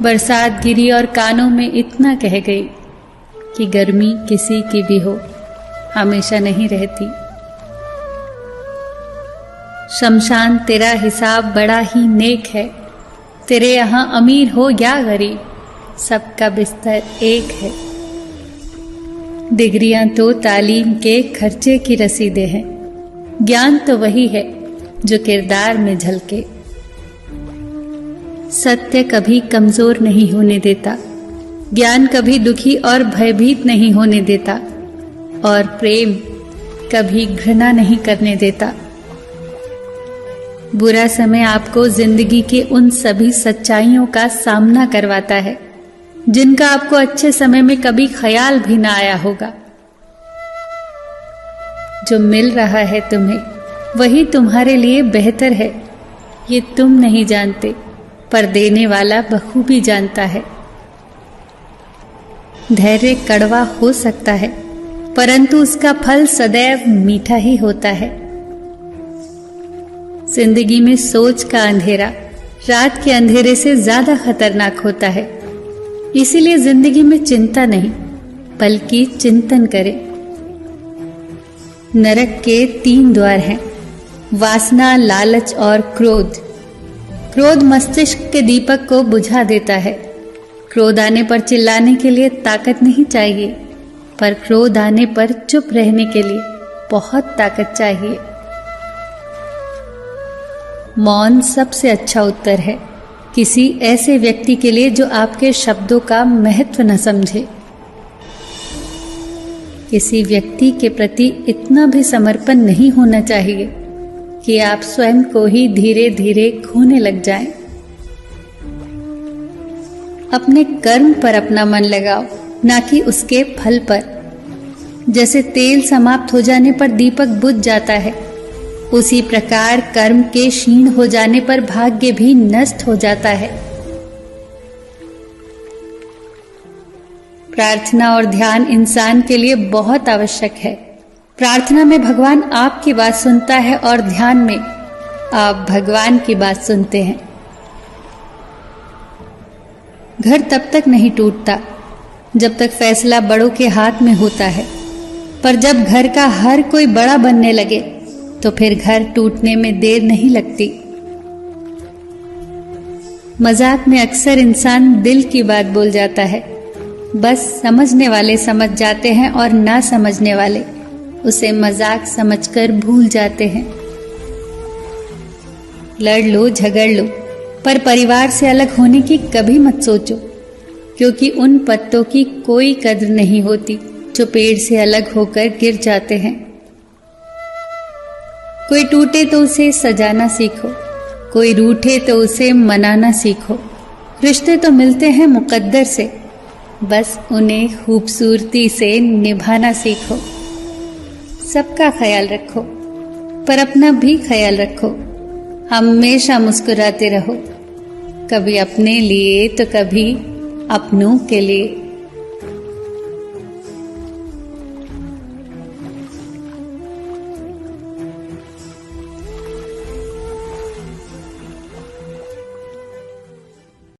बरसात गिरी और कानों में इतना कह गई कि गर्मी किसी की भी हो, हमेशा नहीं रहती। शमशान तेरा हिसाब बड़ा ही नेक है, तेरे यहाँ अमीर हो या गरीब, सबका बिस्तर एक है। डिग्रियां तो तालीम के खर्चे की रसीदें हैं, ज्ञान तो वही है जो किरदार में झलके। सत्य कभी कमजोर नहीं होने देता, ज्ञान कभी दुखी और भयभीत नहीं होने देता, और प्रेम कभी घृणा नहीं करने देता। बुरा समय आपको जिंदगी के उन सभी सच्चाइयों का सामना करवाता है जिनका आपको अच्छे समय में कभी ख्याल भी ना आया होगा। जो मिल रहा है तुम्हें वही तुम्हारे लिए बेहतर है, ये तुम नहीं जानते, पर देने वाला बखूबी जानता है। धैर्य कड़वा हो सकता है, परंतु उसका फल सदैव मीठा ही होता है। जिंदगी में सोच का अंधेरा रात के अंधेरे से ज्यादा खतरनाक होता है, इसीलिए जिंदगी में चिंता नहीं बल्कि चिंतन करें। नरक के 3 द्वार हैं, वासना, लालच और क्रोध। क्रोध मस्तिष्क के दीपक को बुझा देता है। क्रोध आने पर चिल्लाने के लिए ताकत नहीं चाहिए, पर क्रोध आने पर चुप रहने के लिए बहुत ताकत चाहिए। मौन सबसे अच्छा उत्तर है किसी ऐसे व्यक्ति के लिए जो आपके शब्दों का महत्व न समझे। किसी व्यक्ति के प्रति इतना भी समर्पण नहीं होना चाहिए कि आप स्वयं को ही धीरे धीरे खोने लग जाएं। अपने कर्म पर अपना मन लगाओ, ना कि उसके फल पर। जैसे तेल समाप्त हो जाने पर दीपक बुझ जाता है, उसी प्रकार कर्म के क्षीण हो जाने पर भाग्य भी नष्ट हो जाता है। प्रार्थना और ध्यान इंसान के लिए बहुत आवश्यक है। प्रार्थना में भगवान आपकी बात सुनता है और ध्यान में आप भगवान की बात सुनते हैं। घर तब तक नहीं टूटता जब तक फैसला बड़ों के हाथ में होता है, पर जब घर का हर कोई बड़ा बनने लगे तो फिर घर टूटने में देर नहीं लगती। मजाक में अक्सर इंसान दिल की बात बोल जाता है, बस समझने वाले समझ जाते हैं और ना समझने वाले उसे मजाक समझकर भूल जाते हैं। लड़ लो, झगड़ लो, पर परिवार से अलग होने की कभी मत सोचो, क्योंकि उन पत्तों की कोई कद्र नहीं होती जो पेड़ से अलग होकर गिर जाते हैं। कोई टूटे तो उसे सजाना सीखो, कोई रूठे तो उसे मनाना सीखो। रिश्ते तो मिलते हैं मुकद्दर से, बस उन्हें खूबसूरती से निभाना सीखो। सबका ख्याल रखो, पर अपना भी ख्याल रखो। हमेशा मुस्कुराते रहो, कभी अपने लिए तो कभी अपनों के लिए।